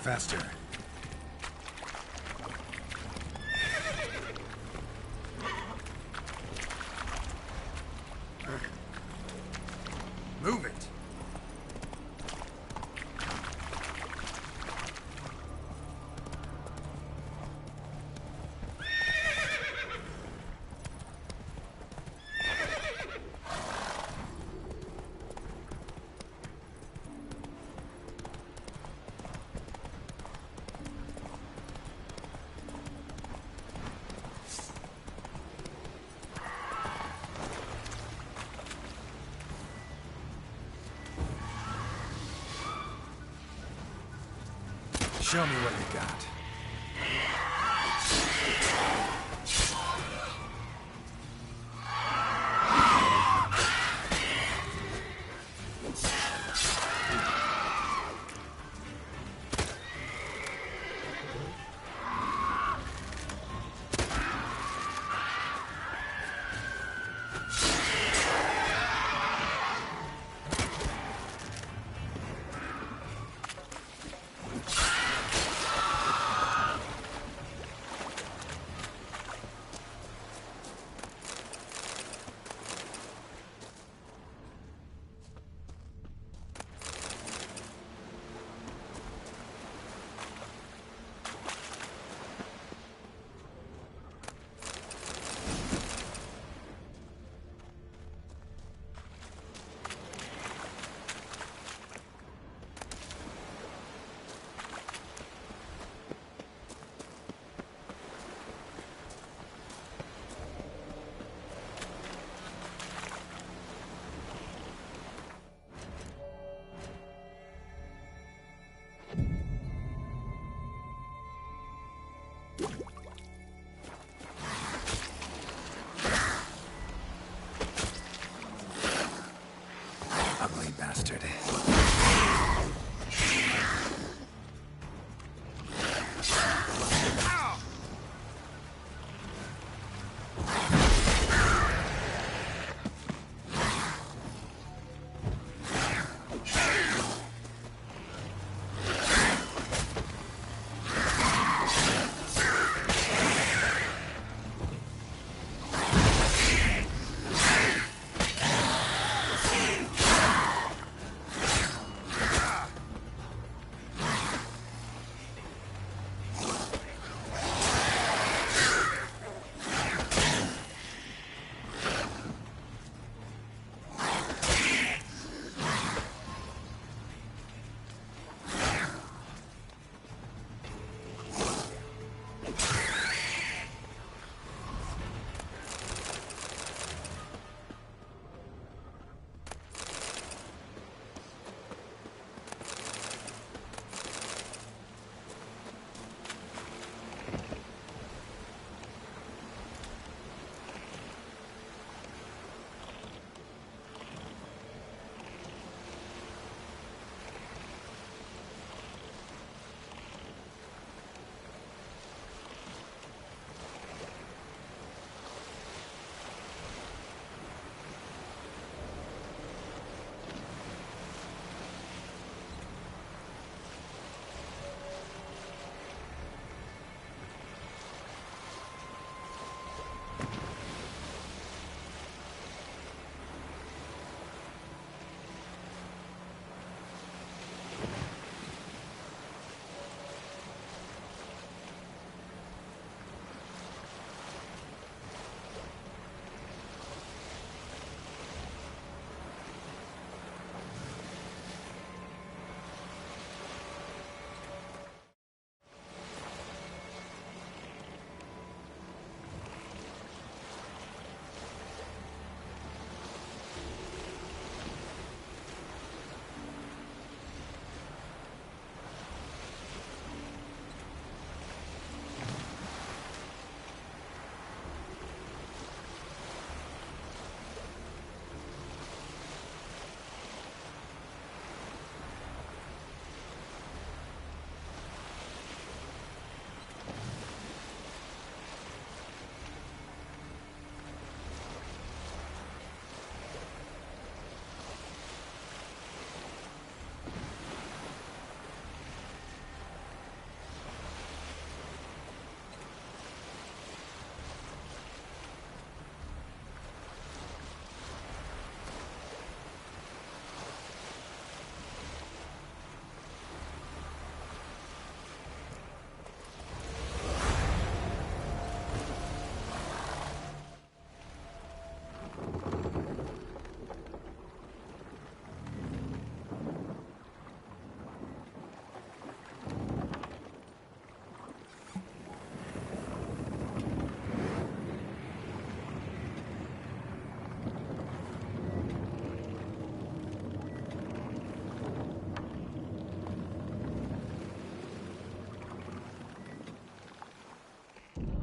faster. Move it! Show me what you got.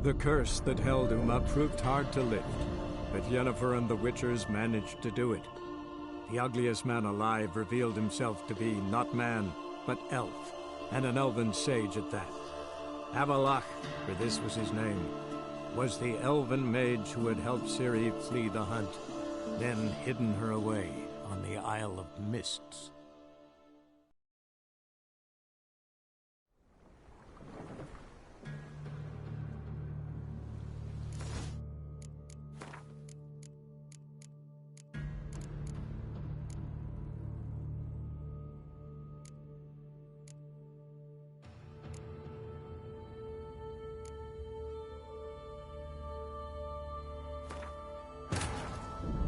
The curse that held Uma proved hard to lift, but Yennefer and the Witchers managed to do it. The ugliest man alive revealed himself to be not man, but elf, and an elven sage at that. Avallac'h, for this was his name, was the elven mage who had helped Ciri flee the hunt, then hidden her away on the Isle of Mists.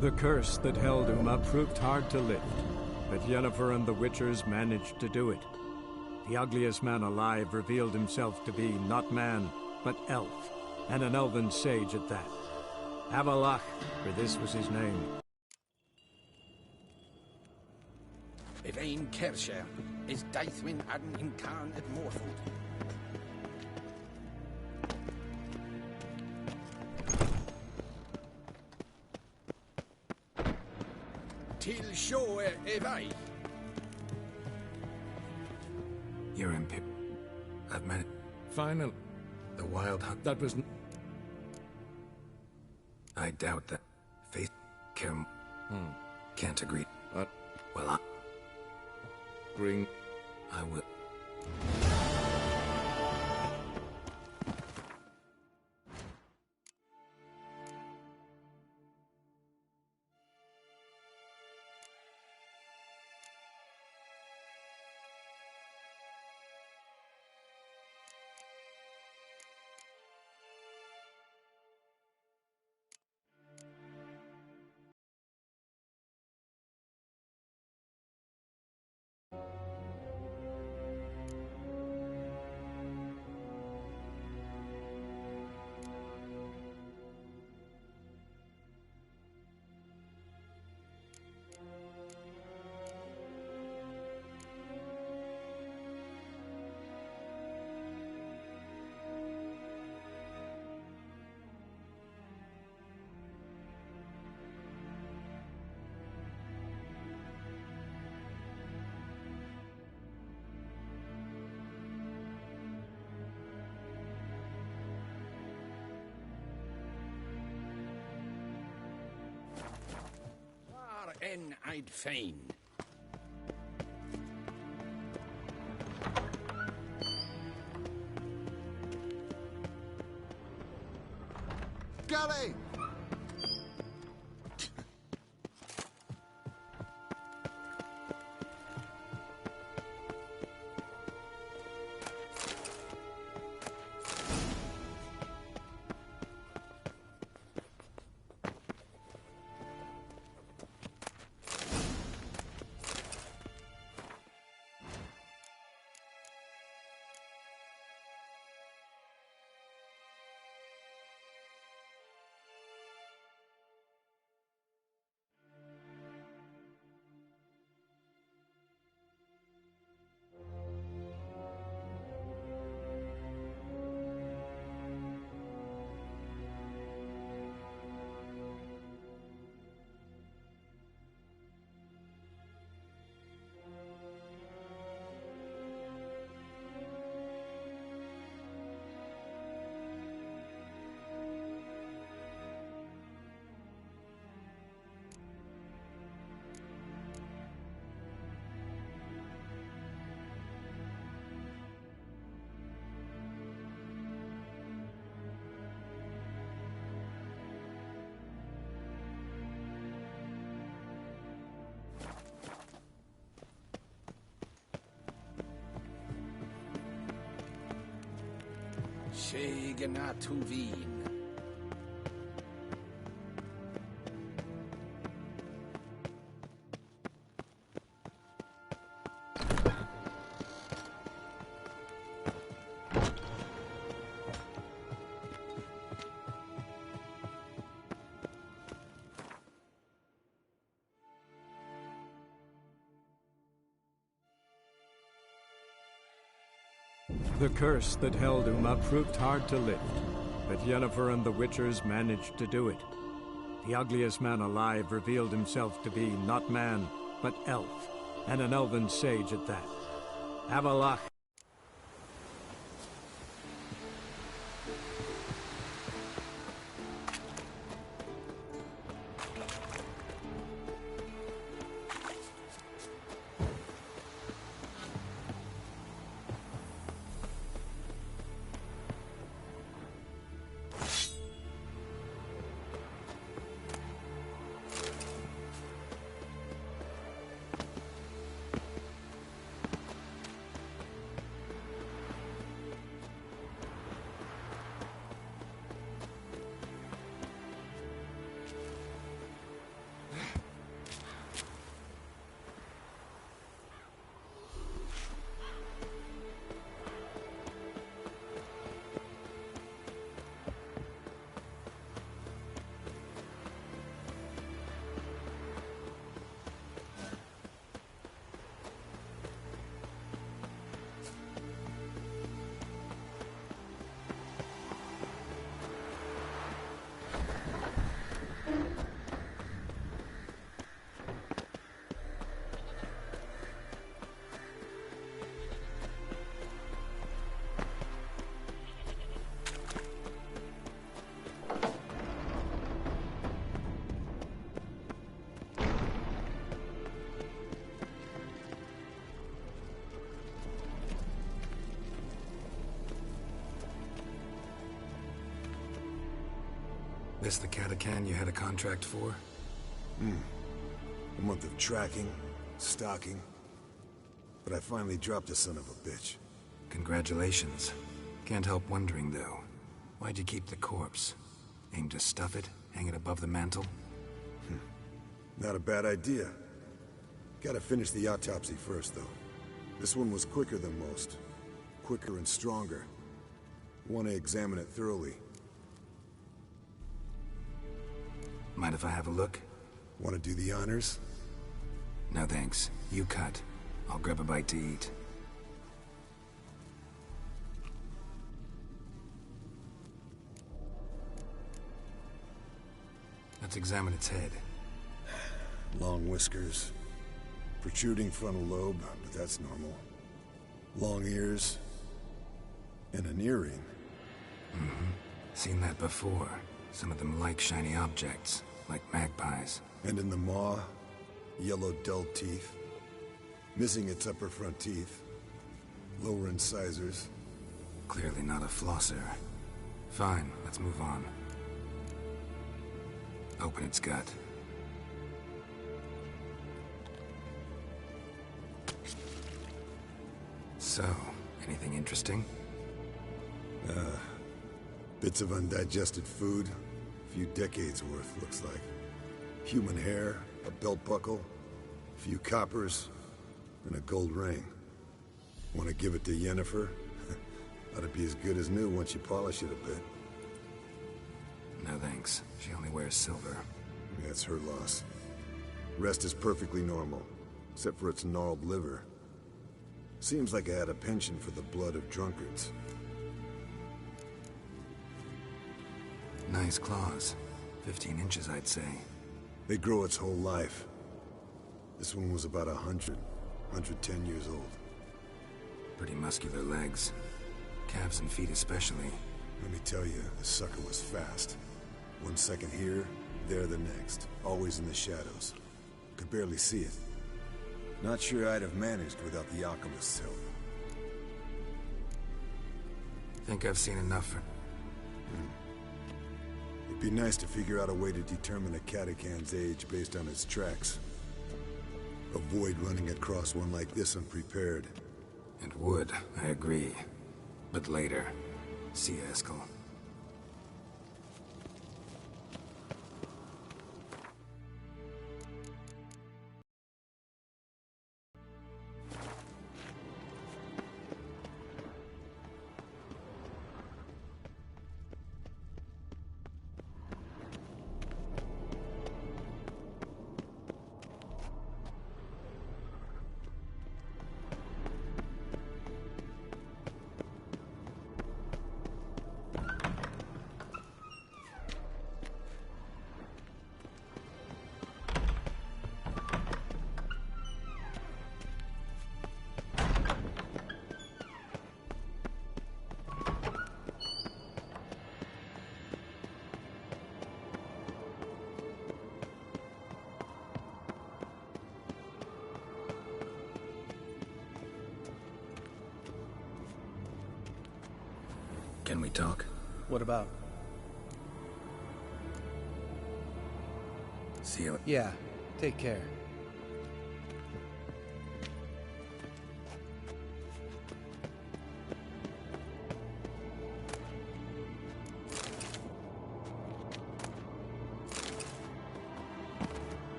The curse that held Uma proved hard to lift, but Yennefer and the Witchers managed to do it. The ugliest man alive revealed himself to be not man, but elf, and an elven sage at that. Avallac'h, for this was his name. Evain Kersher is Daithwin Adden in Khan at Morfoot. Till show Evai. You're in Pip. I've met it. Final. The Wild Hunt. That was... I doubt that. Faith... Kim... Can't agree. Well, Bring... I will... En I'd fain. Galley! Sheganatuvin. The curse that held Uma proved hard to lift, but Yennefer and the Witchers managed to do it. The ugliest man alive revealed himself to be not man, but elf, and an elven sage at that. Avallac'h. This the Catacan you had a contract for? A month of tracking, stalking. But I finally dropped the son of a bitch. Congratulations. Can't help wondering, though. Why'd you keep the corpse? Aim to stuff it? Hang it above the mantle? Not a bad idea. Gotta finish the autopsy first, though. This one was quicker than most. Quicker and stronger. Want to examine it thoroughly. Mind if I have a look? Want to do the honors? No thanks. You cut. I'll grab a bite to eat. Let's examine its head. Long whiskers. Protruding frontal lobe, but that's normal. Long ears. And an earring. Seen that before. Some of them like shiny objects, like magpies. And in the maw, yellow dull teeth. Missing its upper front teeth. Lower incisors. Clearly not a flosser. Fine, let's move on. Open its gut. So, anything interesting? Bits of undigested food. A few decades worth, looks like. Human hair, a belt buckle, a few coppers, and a gold ring. Want to give it to Yennefer? Ought to be as good as new once you polish it a bit. No thanks. She only wears silver. That's her loss. Rest is perfectly normal, except for its gnarled liver. Seems like I had a penchant for the blood of drunkards. Nice claws. 15 inches, I'd say. They grow its whole life. This one was about 110 years old. Pretty muscular legs. Calves and feet especially. Let me tell you, the sucker was fast. 1 second here, there the next. Always in the shadows. Could barely see it. Not sure I'd have managed without the alchemist's help. Think I've seen enough for... It'd be nice to figure out a way to determine a Catacan's age based on its tracks. Avoid running across one like this unprepared. It would, I agree. But later. See you, Eskel. Can we talk? What about? See you. Yeah, take care.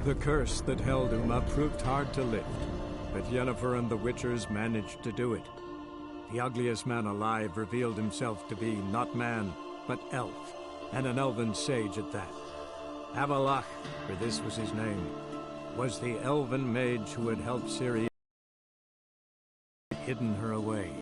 The curse that held Uma proved hard to lift, but Yennefer and the Witchers managed to do it. The ugliest man alive revealed himself to be not man, but elf, and an elven sage at that. Avallac'h, for this was his name, was the elven mage who had helped Ciri, hidden her away.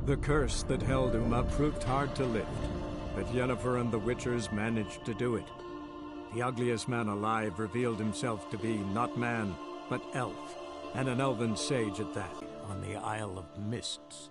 The curse that held Uma proved hard to lift, but Yennefer and the Witchers managed to do it. The ugliest man alive revealed himself to be not man, but elf, and an elven sage at that, on the Isle of Mists.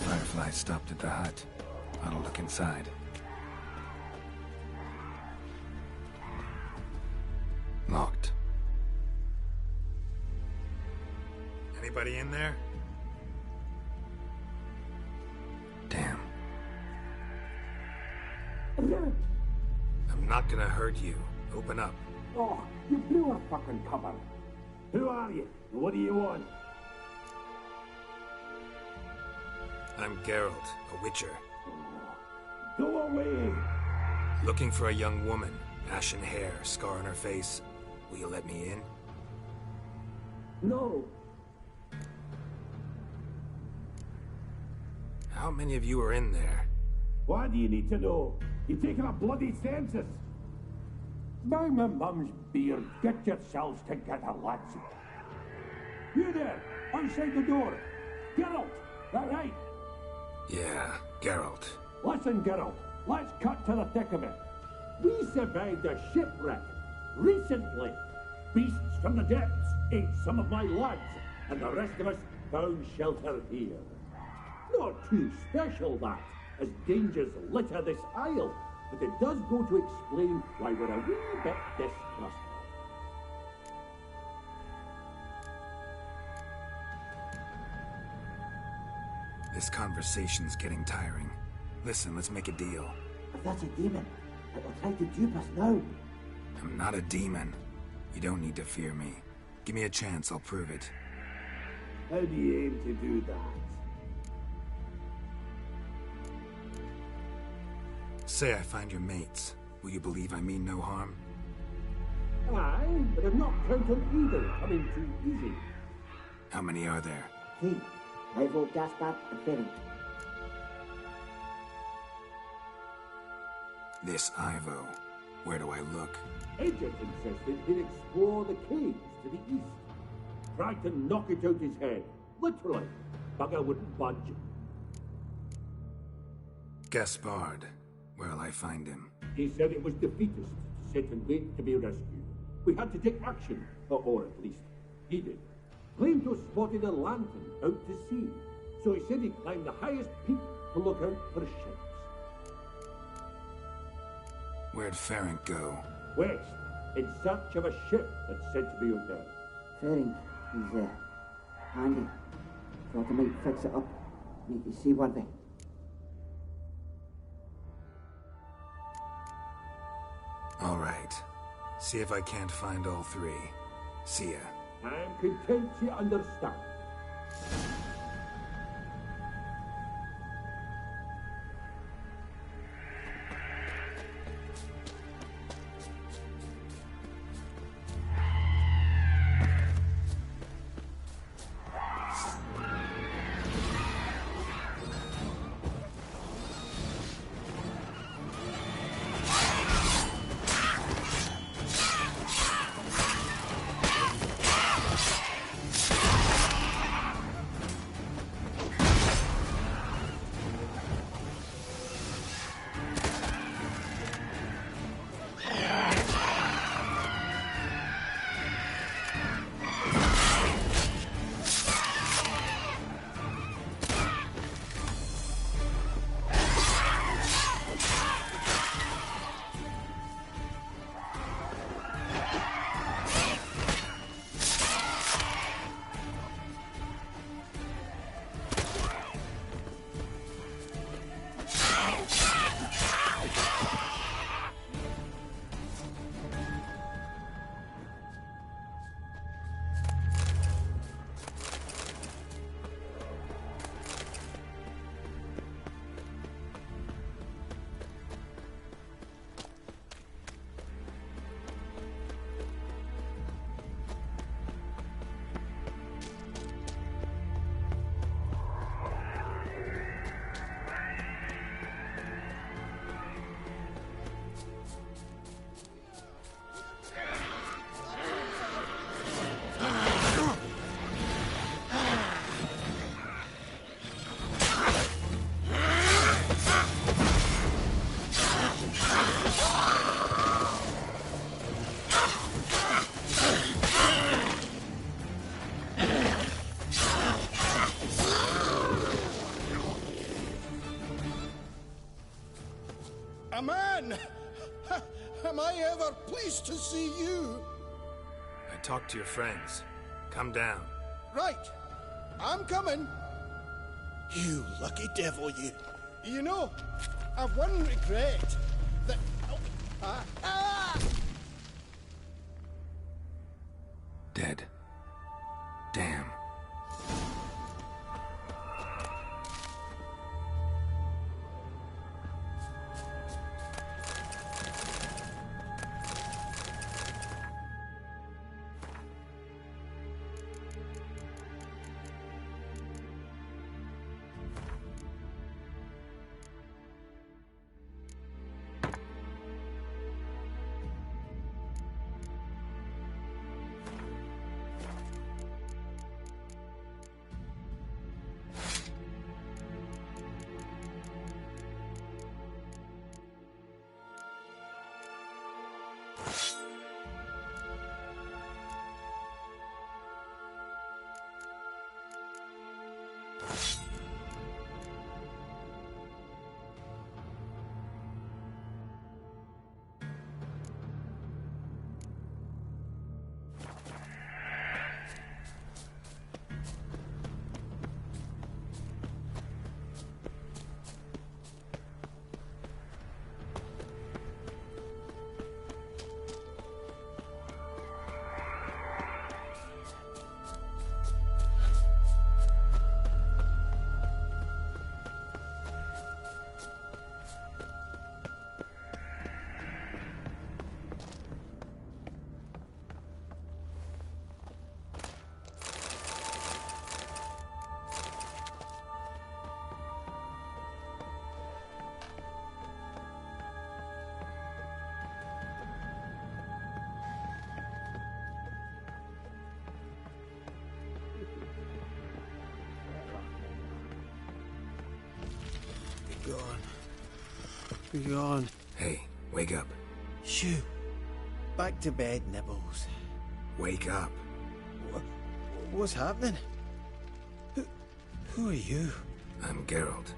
Firefly stopped at the hut. I'll look inside. Locked. Anybody in there? Damn. I'm not gonna hurt you. Open up. Oh, you blew a fucking cover. Who are you? What do you want? I'm Geralt, a witcher. Go away! Looking for a young woman. Ashen hair, scar on her face. Will you let me in? No. How many of you are in there? Why do you need to know? You've taken a bloody census. By my mum's beard, get yourselves together, lads. You there, outside the door. Geralt, that right? Yeah, Geralt. Listen, Geralt, let's cut to the thick of it. We survived a shipwreck recently. Beasts from the depths ate some of my lads, and the rest of us found shelter here. Not too special, that, as dangers litter this isle, but it does go to explain why we're a wee bit distrustful. This conversation's getting tiring. Listen, let's make a deal. If that's a demon, it will try to dupe us now. I'm not a demon. You don't need to fear me. Give me a chance, I'll prove it. How do you aim to do that? Say I find your mates. Will you believe I mean no harm? Aye, but I'm not counting either coming too easy. How many are there? 3. Ivo, Gaspard, and Ferin. This Ivo. Where do I look? Agent insisted he'd explore the caves to the east. Tried to knock it out his head. Literally. Bugger wouldn't budge. Gaspard. Where'll I find him? He said it was defeatist to sit and wait to be rescued. We had to take action, or at least he did. Claimed to have spotted a lantern out to sea, so he said he'd climb the highest peak to look out for ships. Where'd Ferenc go? West, in search of a ship that's said to be out there. Ferenc, he's handy. Thought I might fix it up, make it seaworthy. All right. See if I can't find all 3. See ya. I'm content you understand. A man! Am I ever pleased to see you? I talked to your friends. Come down. Right. I'm coming. You lucky devil, you. You know, I've one regret. That... Dead. Damn. Gone. Gone. Hey, wake up. Shoo. Back to bed, Nibbles. Wake up. What's happening? Who are you? I'm Geralt.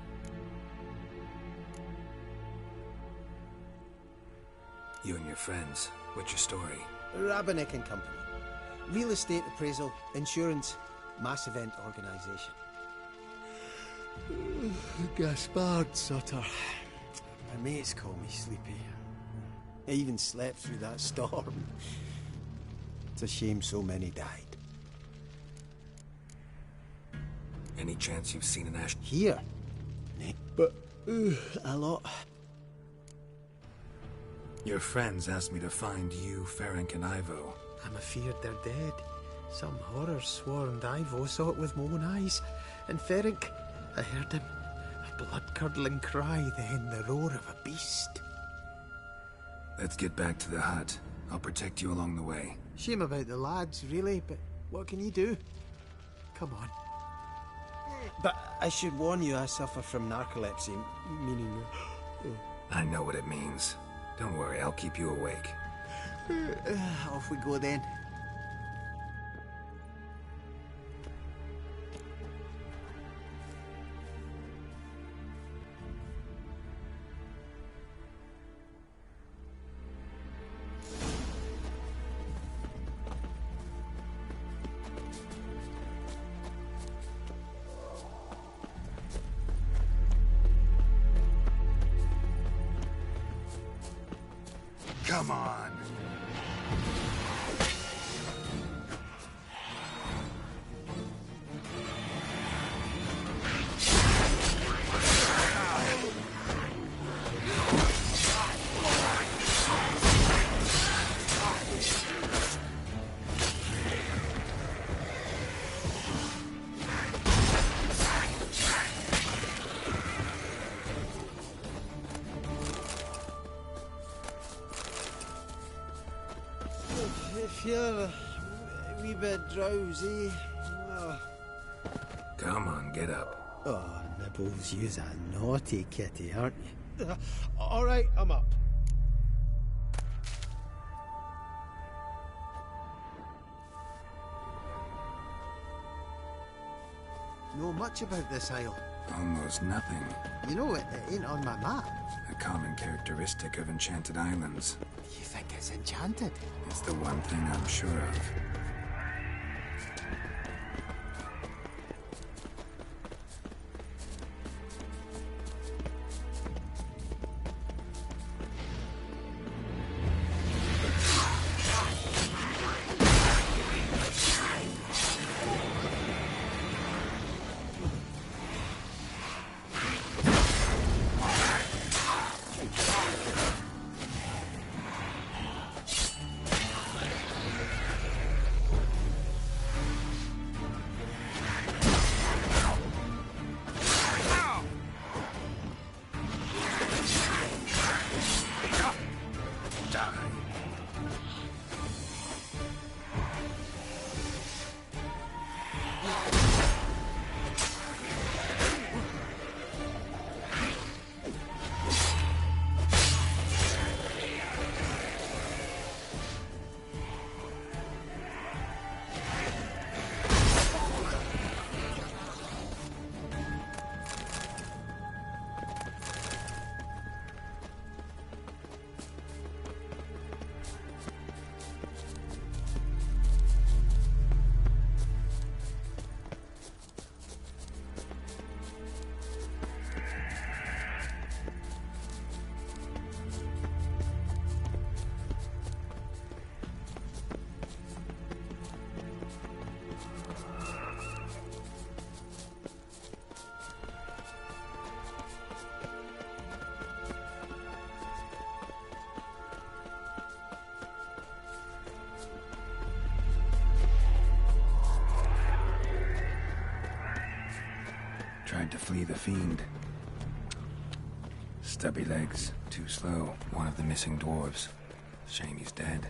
You and your friends, what's your story? Rabenik and Company. Real estate appraisal, insurance, mass event organisation. Gaspard Sutter. My mates call me Sleepy. I even slept through that storm. It's a shame so many died. Any chance you've seen an Ash? Here? But a lot. Your friends asked me to find you, Ferenc, and Ivo. I'm afeard they're dead. Some horror swarmed Ivo, saw it with my own eyes. And Ferenc, I heard him. A blood-curdling cry, then the roar of a beast. Let's get back to the hut. I'll protect you along the way. Shame about the lads, really, but what can you do? Come on. But I should warn you, I suffer from narcolepsy, meaning... I know what it means. Don't worry, I'll keep you awake. Off we go then. Come on! If you're a wee bit drowsy... Come on, get up. Oh, Nibbles, you's a naughty kitty, aren't you? All right, I'm up. Know much about this isle? Almost nothing. You know, it ain't on my map. A common characteristic of enchanted islands. You think it's enchanted? It's the one thing I'm sure of. Tried to flee the fiend. Stubby legs, too slow. One of the missing dwarves. Shame he's dead.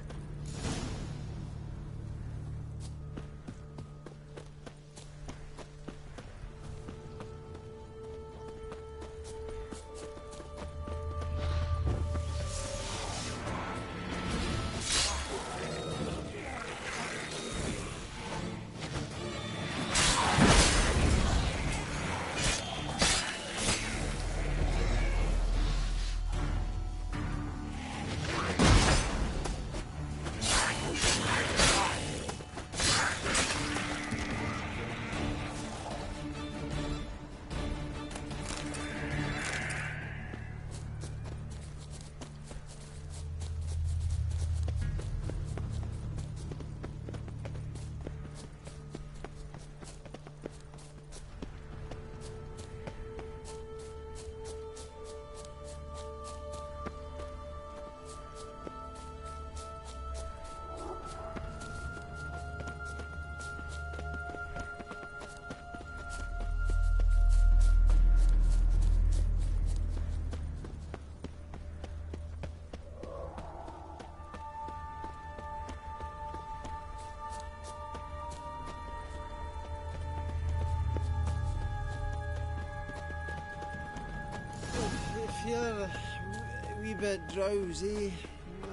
feeling a wee bit drowsy.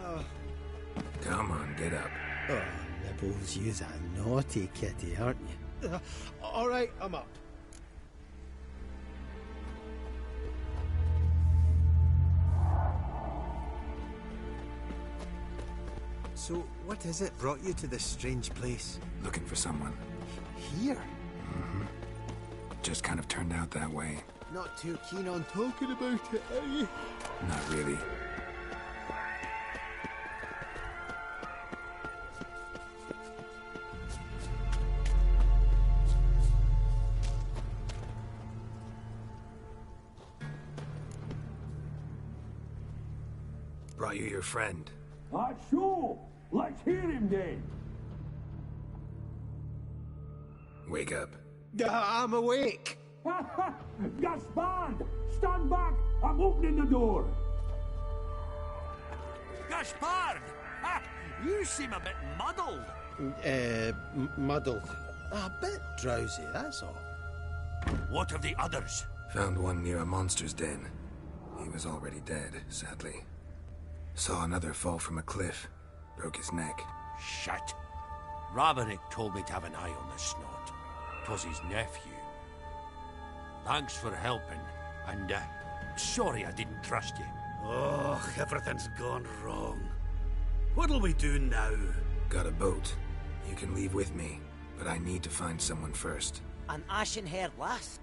Oh, Come on, get up. oh Nibbles, you's a naughty kitty, aren't you? All right, I'm up. So, what is it brought you to this strange place? Looking for someone. Here? Just kind of turned out that way. Not too keen on talking about it, are you? Not really. Brought you your friend. Sure. Let's hear him then. Wake up. I'm awake. Gaspard! Stand back! I'm opening the door! Gaspard! Ha! You seem a bit muddled. Muddled. A bit drowsy, that's all. What of the others? Found one near a monster's den. He was already dead, sadly. Saw another fall from a cliff. Broke his neck. Shit. Raverick told me to have an eye on the snot. 'Twas his nephew. Thanks for helping, and sorry I didn't trust you. Oh, everything's gone wrong. What'll we do now? Got a boat. You can leave with me, but I need to find someone first. An ashen-haired lass?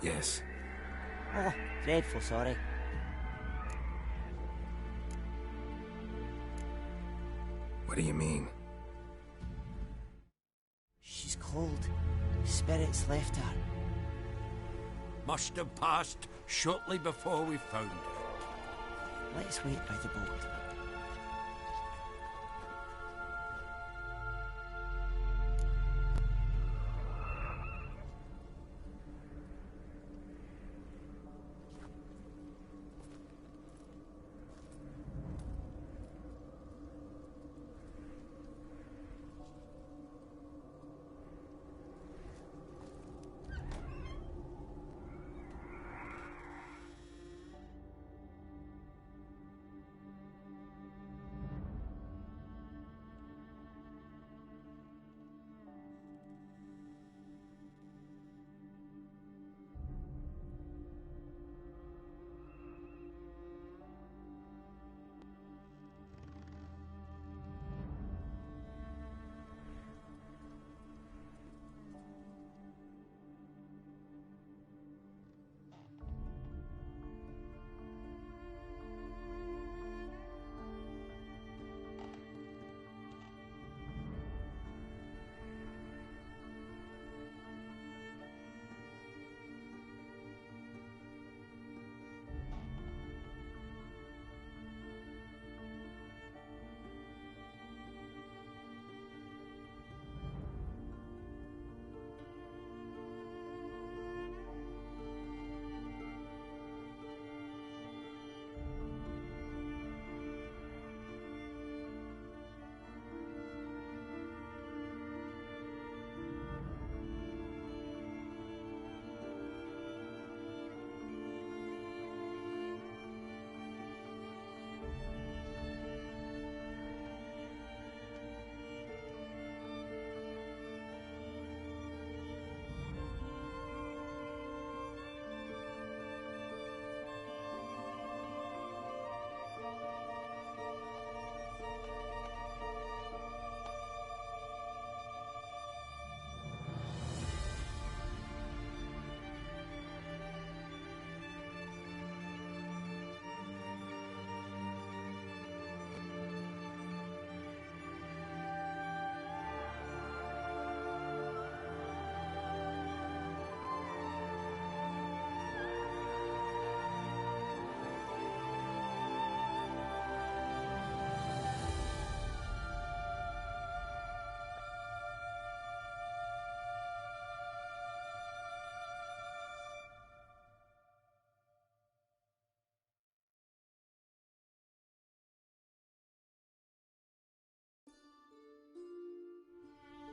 Yes. Oh, dreadful sorry. What do you mean? She's cold. Spirits left her. Must have passed shortly before we found her. Let's wait by the boat.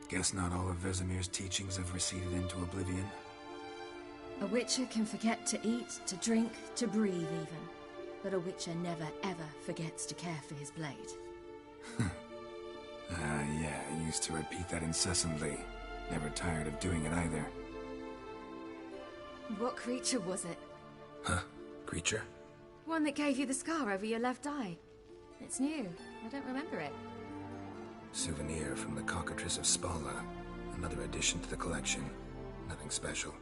Guess not all of Vesemir's teachings have receded into oblivion. A Witcher can forget to eat, to drink, to breathe even. But a Witcher never ever forgets to care for his blade. Yeah, I used to repeat that incessantly. Never tired of doing it either. What creature was it? Huh? Creature? One that gave you the scar over your left eye. It's new. I don't remember it. Souvenir from the Cockatrice of Spala. Another addition to the collection. Nothing special.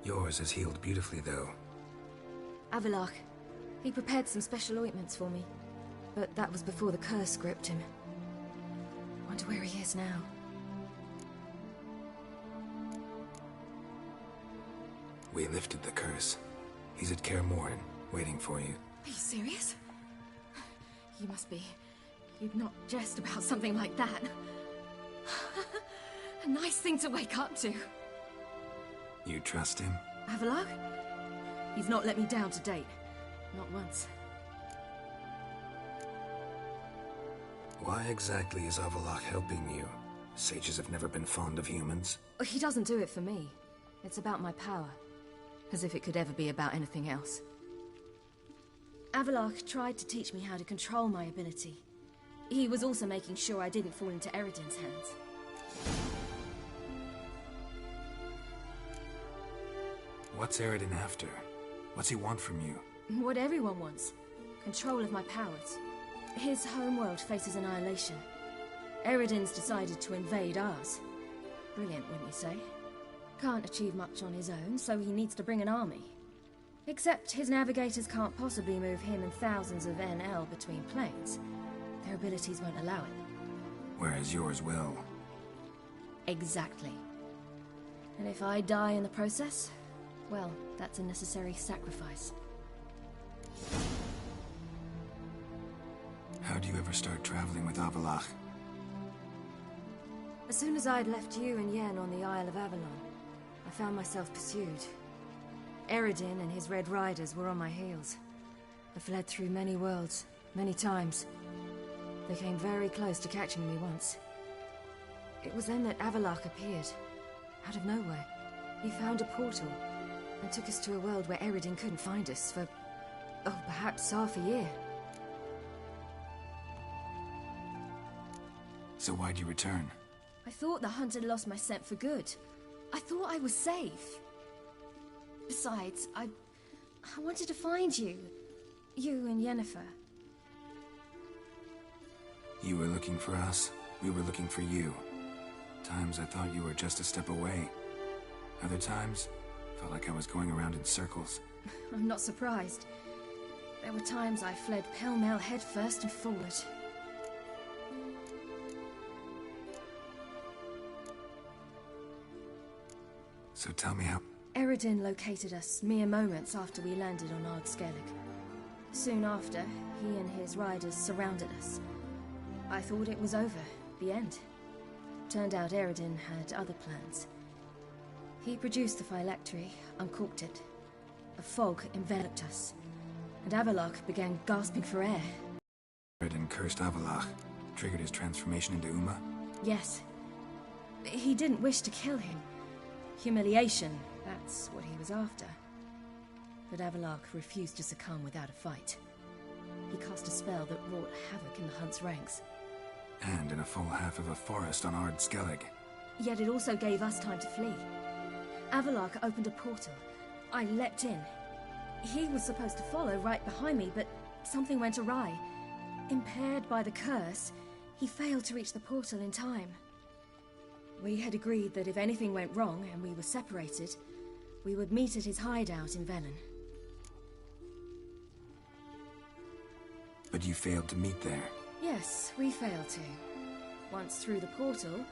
Yours has healed beautifully, though. Avallac'h. He prepared some special ointments for me. But that was before the curse gripped him. Wonder where he is now. We lifted the curse. He's at Kaer Morhen, waiting for you. Are you serious? You must be. You'd not jest about something like that. A nice thing to wake up to. You trust him? Avallac'h? He's not let me down to date. Not once. Why exactly is Avallac'h helping you? Sages have never been fond of humans. He doesn't do it for me. It's about my power. As if it could ever be about anything else. Avallac'h tried to teach me how to control my ability. He was also making sure I didn't fall into Eredin's hands. What's Eredin after? What's he want from you? What everyone wants. Control of my powers. His homeworld faces annihilation. Eredin's decided to invade ours. Brilliant, wouldn't you say? Can't achieve much on his own, so he needs to bring an army. Except his navigators can't possibly move him and thousands of NL between planes. Their abilities won't allow it. Whereas yours will. Exactly. And if I die in the process, well, that's a necessary sacrifice. How'd you ever start traveling with Avallac'h? As soon as I'd left you and Yen on the Isle of Avalon, I found myself pursued. Eredin and his Red Riders were on my heels. I fled through many worlds, many times. They came very close to catching me once. It was then that Avallac'h appeared, out of nowhere. He found a portal, and took us to a world where Eredin couldn't find us for, oh, perhaps half a year. So why'd you return? I thought the hunt had lost my scent for good. I thought I was safe. Besides, I wanted to find you. You and Yennefer. You were looking for us. We were looking for you. Times I thought you were just a step away. Other times, felt like I was going around in circles. I'm not surprised. There were times I fled pell-mell headfirst and forward. So tell me how... Eredin located us mere moments after we landed on Ard Skellig. Soon after, he and his riders surrounded us. I thought it was over, the end. Turned out Eredin had other plans. He produced the phylactery, uncorked it. A fog enveloped us, and Avallac'h began gasping for air. Eredin cursed Avallac'h, triggered his transformation into Uma? Yes. He didn't wish to kill him. Humiliation, that's what he was after. But Avallac'h refused to succumb without a fight. He cast a spell that wrought havoc in the Hunt's ranks. And in a full half of a forest on Ard Skellig. Yet it also gave us time to flee. Avallac'h opened a portal. I leapt in. He was supposed to follow right behind me, but something went awry. Impaired by the curse, he failed to reach the portal in time. We had agreed that if anything went wrong and we were separated, we would meet at his hideout in Velen. But you failed to meet there. Yes, we failed to. Once through the portal,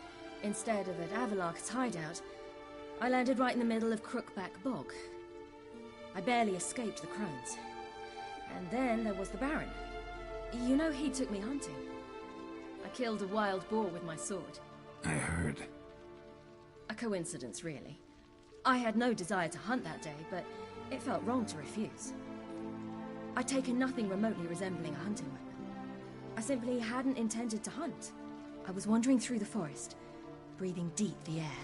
instead of at Avallac'h's hideout, I landed right in the middle of Crookback Bog. I barely escaped the crones. And then there was the Baron. You know, he took me hunting. I killed a wild boar with my sword. I heard. A coincidence, really. I had no desire to hunt that day, but it felt wrong to refuse. I'd taken nothing remotely resembling a hunting weapon. I simply hadn't intended to hunt. I was wandering through the forest, breathing deep the air.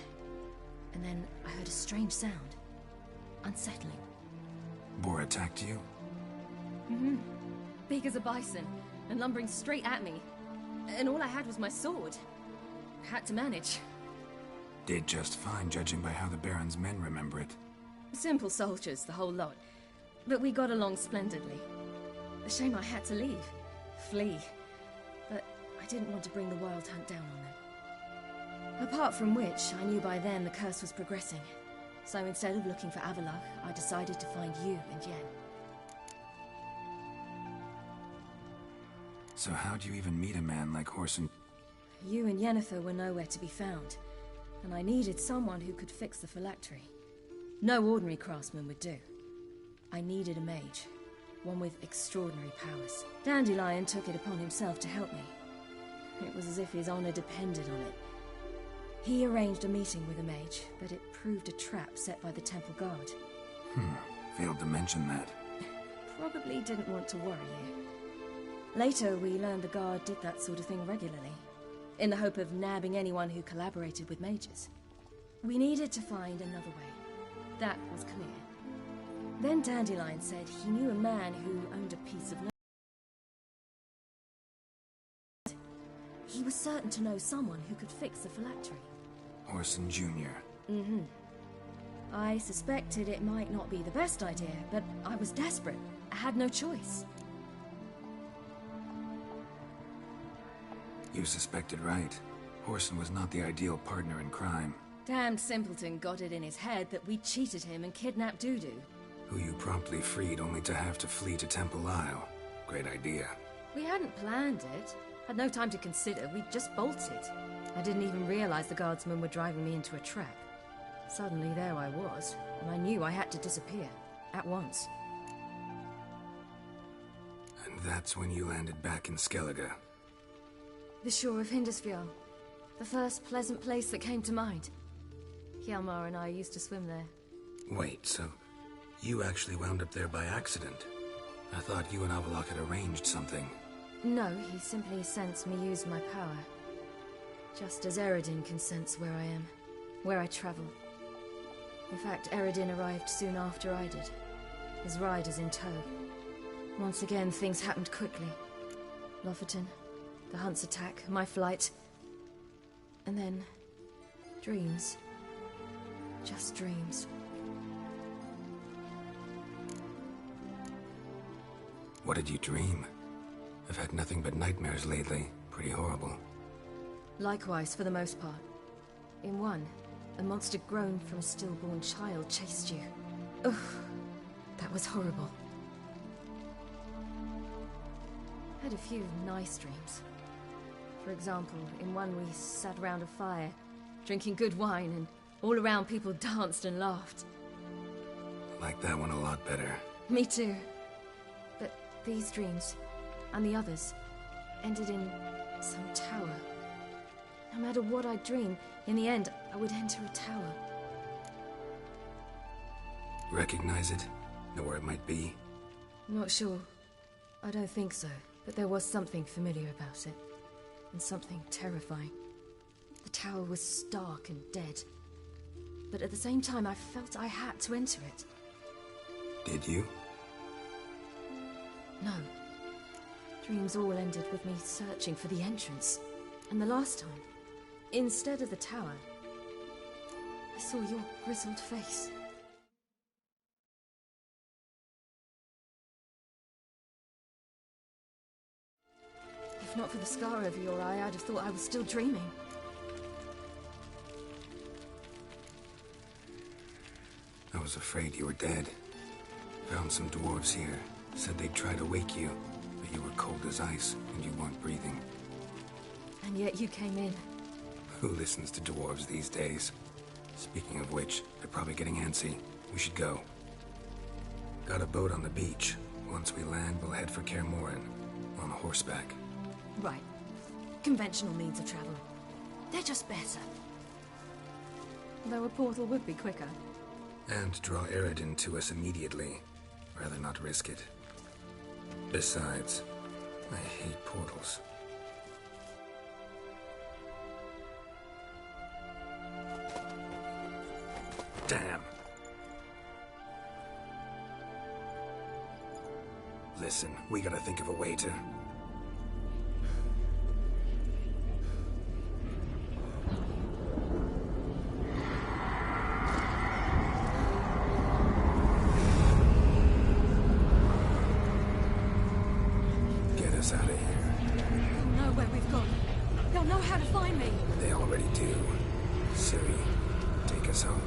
And then I heard a strange sound. Unsettling. Boar attacked you? Mm-hmm. Big as a bison, and lumbering straight at me. And all I had was my sword. Had to manage. Did just fine, judging by how the Baron's men remember it. Simple soldiers, the whole lot. But we got along splendidly. A shame I had to leave. Flee. But I didn't want to bring the Wild Hunt down on them. Apart from which, I knew by then the curse was progressing. So instead of looking for Avallac'h, I decided to find you and Yen. So how'd you even meet a man like Whoreson? You and Yennefer were nowhere to be found, and I needed someone who could fix the phylactery. No ordinary craftsman would do. I needed a mage, one with extraordinary powers. Dandelion took it upon himself to help me. It was as if his honor depended on it. He arranged a meeting with a mage, but it proved a trap set by the Temple Guard. Failed to mention that. Probably didn't want to worry you. Later, we learned the Guard did that sort of thing regularly, in the hope of nabbing anyone who collaborated with mages. We needed to find another way. That was clear. Then Dandelion said he knew a man who owned a piece of land. He was certain to know someone who could fix the phylactery. Whoreson Jr. Mm-hmm. I suspected it might not be the best idea, but I was desperate. I had no choice. You suspected right. Whoreson was not the ideal partner in crime. Damned simpleton got it in his head that we cheated him and kidnapped Dudu. Who you promptly freed only to have to flee to Temple Isle. Great idea. We hadn't planned it. Had no time to consider, we just bolted. I didn't even realize the guardsmen were driving me into a trap. Suddenly there I was, and I knew I had to disappear. At once. And that's when you landed back in Skellige. The shore of Hindisfjall. The first pleasant place that came to mind. Hjalmar and I used to swim there. Wait, so you actually wound up there by accident? I thought you and Avallac'h had arranged something. No, he simply sensed me use my power. Just as Eredin can sense where I am, where I travel. In fact, Eredin arrived soon after I did, his riders in tow. Once again, things happened quickly. Lofoten, the Hunt's attack, my flight. And then, dreams. Just dreams. What did you dream? I've had nothing but nightmares lately. Pretty horrible. Likewise, for the most part. In one, a monster grown from a stillborn child chased you. Ugh, that was horrible. Had a few nice dreams. For example, in one we sat around a fire, drinking good wine, and all around people danced and laughed. I like that one a lot better. Me too. But these dreams, and the others, ended in some tower. No matter what I dream, in the end, I would enter a tower. Recognize it? Know where it might be? Not sure. I don't think so, but there was something familiar about it. And something terrifying. The tower was stark and dead. But at the same time, I felt I had to enter it. Did you? No. Dreams all ended with me searching for the entrance. And the last time, instead of the tower, I saw your grizzled face. If not for the scar over your eye, I'd have thought I was still dreaming. I was afraid you were dead. Found some dwarves here. Said they'd try to wake you, but you were cold as ice and you weren't breathing. And yet you came in. Who listens to dwarves these days? Speaking of which, they're probably getting antsy. We should go. Got a boat on the beach. Once we land, we'll head for Kaer Morhen. On horseback. Right. Conventional means of travel. They're just better. Though a portal would be quicker. And draw Eredin to us immediately. Rather not risk it. Besides, I hate portals. Damn. Listen, we gotta think of a way to... get us out of here. They'll know where we've gone. They'll know how to find me. They already do. Ciri, take us home.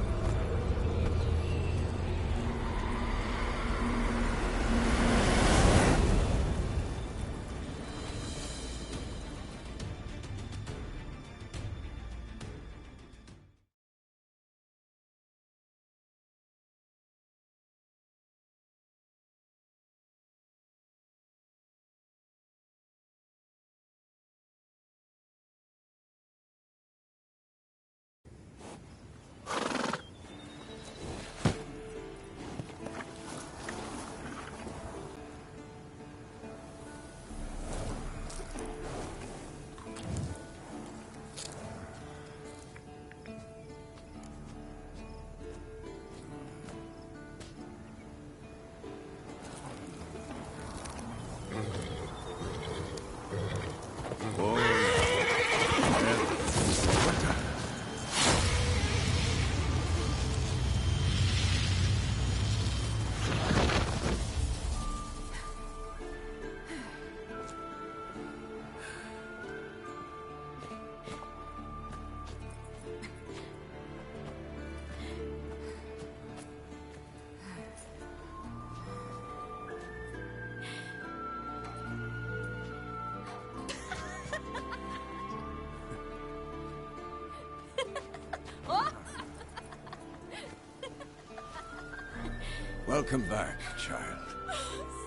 Welcome back, child.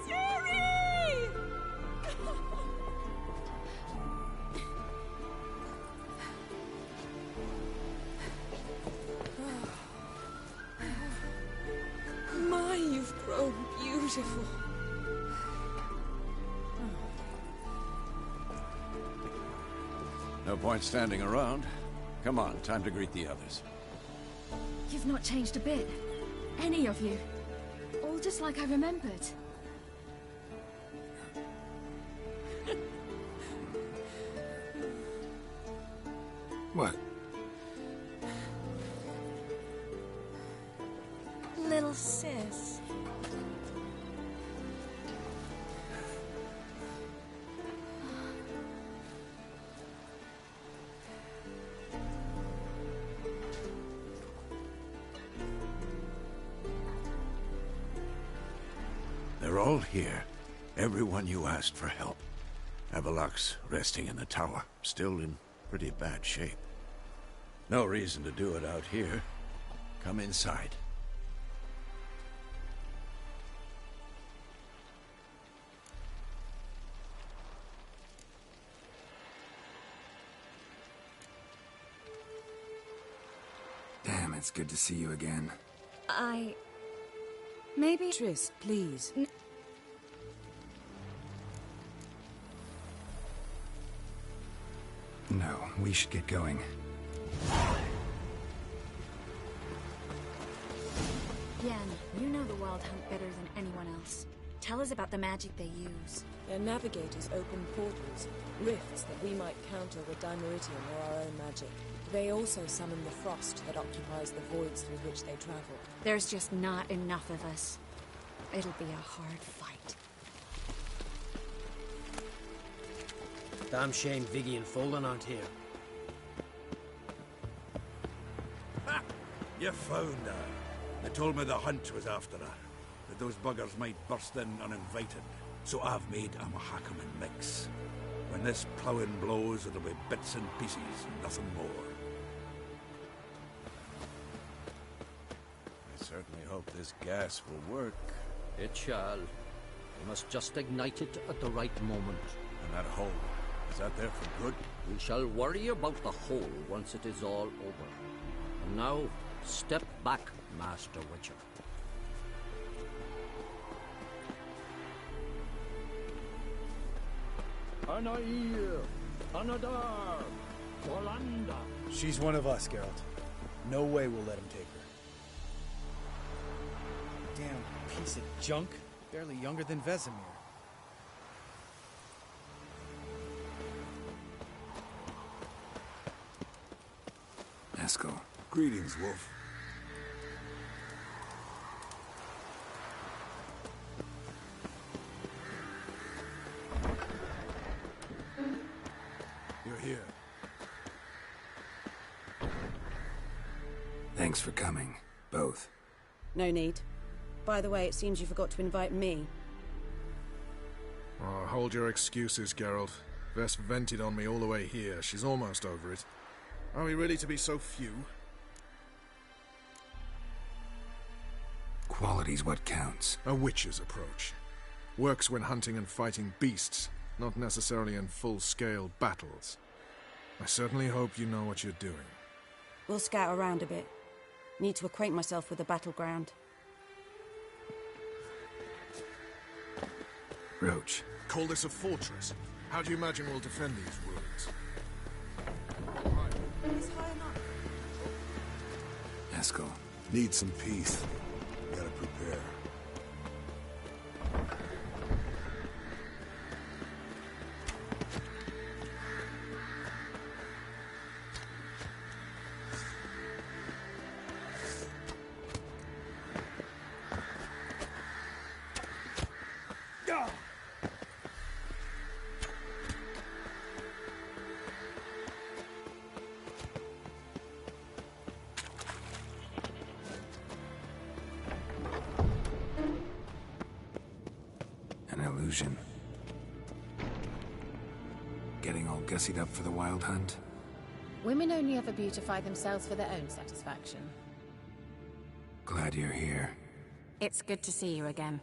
Ciri! My, you've grown beautiful. No point standing around. Come on, time to greet the others. You've not changed a bit. Any of you. All just like I remembered. What? Little sis. They're all here. Everyone you asked for help. Avallac'h's resting in the tower, still in pretty bad shape. No reason to do it out here. Come inside. Damn, it's good to see you again. Maybe... Triss, please. No, we should get going. Yen, you know the Wild Hunt better than anyone else. Tell us about the magic they use. Their navigators open portals, rifts that we might counter with Dimeritium or our own magic. They also summon the frost that occupies the voids through which they travel. There's just not enough of us. It'll be a hard fight. Damn shame Viggy and Folden aren't here. Ha! You found her. They told me the hunt was after her, that those buggers might burst in uninvited. So I've made a Mahakaman mix. When this ploughing blows, it'll be bits and pieces, nothing more. I certainly hope this gas will work. It shall. We must just ignite it at the right moment. And that hole, is that there for good? We shall worry about the hole once it is all over. And now, step back, Master Witcher. Anair, Anadar, Orlando. She's one of us, Geralt. No way we'll let him take her. Piece of junk. Barely younger than Vesemir. Eskel. Greetings, Wolf. You're here. Thanks for coming, both. No need. By the way, it seems you forgot to invite me. Oh, hold your excuses, Geralt. Vess vented on me all the way here. She's almost over it. Are we really to be so few? Quality's what counts. A witch's approach. Works when hunting and fighting beasts, not necessarily in full-scale battles. I certainly hope you know what you're doing. We'll scout around a bit. Need to acquaint myself with the battleground. Roach. Call this a fortress? How do you imagine we'll defend these ruins? It's high enough. Eskel. Need some peace. Gotta prepare. Illusion. Getting all gussied up for the wild hunt? Women only ever beautify themselves for their own satisfaction. Glad you're here. It's good to see you again.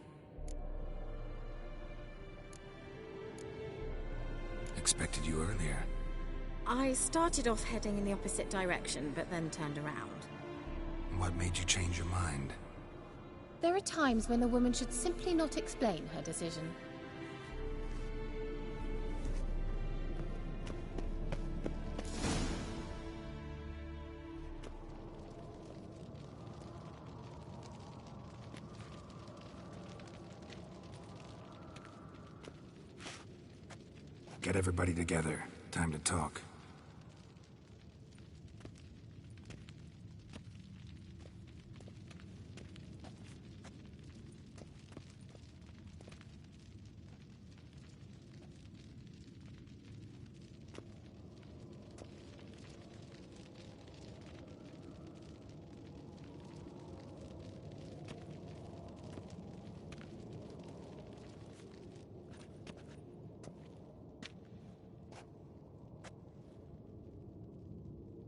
Expected you earlier. I started off heading in the opposite direction, but then turned around. What made you change your mind? There are times when a woman should simply not explain her decision. Get everybody together. Time to talk.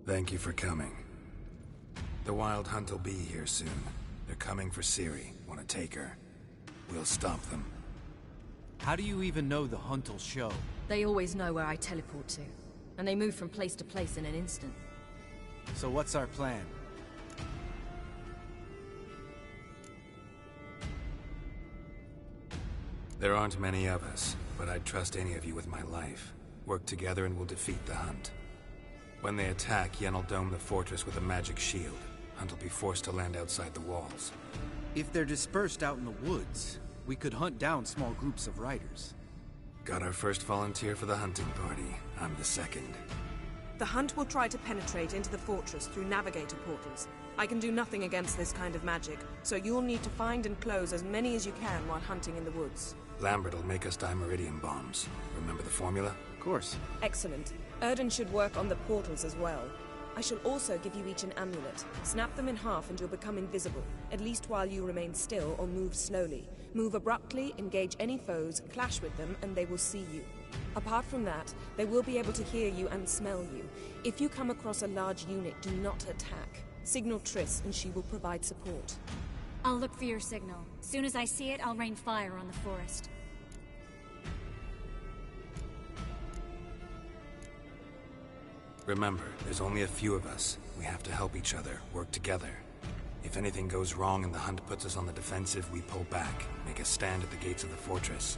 Thank you for coming. The Wild Hunt will be here soon. They're coming for Ciri. Want to take her? We'll stop them. How do you even know the Hunt will show? They always know where I teleport to. And they move from place to place in an instant. So what's our plan? There aren't many of us, but I'd trust any of you with my life. Work together and we'll defeat the Hunt. When they attack, Yen will dome the fortress with a magic shield. Hunt will be forced to land outside the walls. If they're dispersed out in the woods, we could hunt down small groups of riders. Got our first volunteer for the hunting party. I'm the second. The Hunt will try to penetrate into the fortress through navigator portals. I can do nothing against this kind of magic, so you'll need to find and close as many as you can while hunting in the woods. Lambert will make us dimeridium bombs. Remember the formula? Of course. Excellent. Erden should work on the portals as well. I shall also give you each an amulet. Snap them in half and you'll become invisible, at least while you remain still or move slowly. Move abruptly, engage any foes, clash with them, and they will see you. Apart from that, they will be able to hear you and smell you. If you come across a large unit, do not attack. Signal Triss and she will provide support. I'll look for your signal. Soon as I see it, I'll rain fire on the forest. Remember, there's only a few of us. We have to help each other, work together. If anything goes wrong and the Hunt puts us on the defensive, we pull back, make a stand at the gates of the fortress.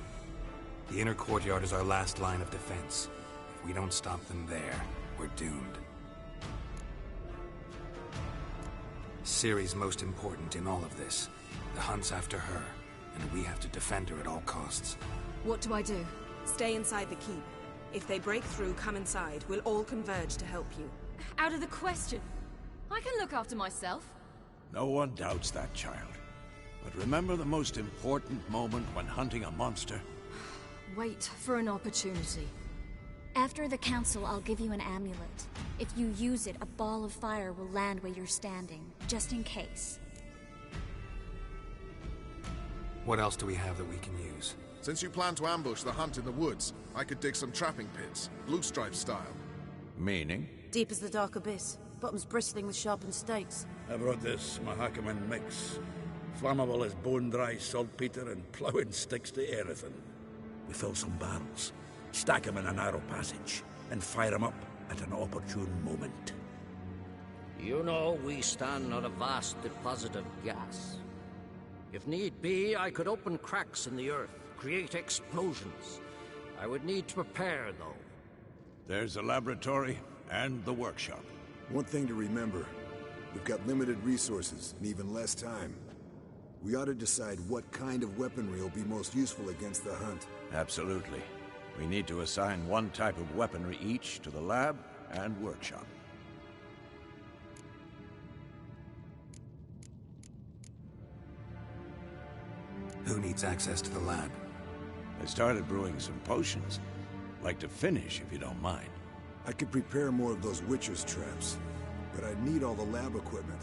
The inner courtyard is our last line of defense. If we don't stop them there, we're doomed. Ciri's most important in all of this. The hunt's after her, and we have to defend her at all costs. What do I do? Stay inside the keep. If they break through, come inside. We'll all converge to help you. Out of the question. I can look after myself. No one doubts that, child. But remember the most important moment when hunting a monster? Wait for an opportunity. After the council, I'll give you an amulet. If you use it, a ball of fire will land where you're standing, just in case. What else do we have that we can use? Since you plan to ambush the hunt in the woods, I could dig some trapping pits, blue stripe style. Meaning? Deep as the dark abyss, bottoms bristling with sharpened stakes. I brought this Mahakaman mix. Flammable as bone-dry saltpeter and ploughing sticks to anything. We fill some barrels, stack them in a narrow passage, and fire them up at an opportune moment. You know, we stand on a vast deposit of gas. If need be, I could open cracks in the earth, create explosions. I would need to prepare, though. There's a laboratory and the workshop. One thing to remember, we've got limited resources and even less time. We ought to decide what kind of weaponry will be most useful against the hunt. Absolutely. We need to assign one type of weaponry each to the lab and workshop. Who needs access to the lab? I started brewing some potions. Like to finish, if you don't mind. I could prepare more of those Witcher's traps, but I'd need all the lab equipment.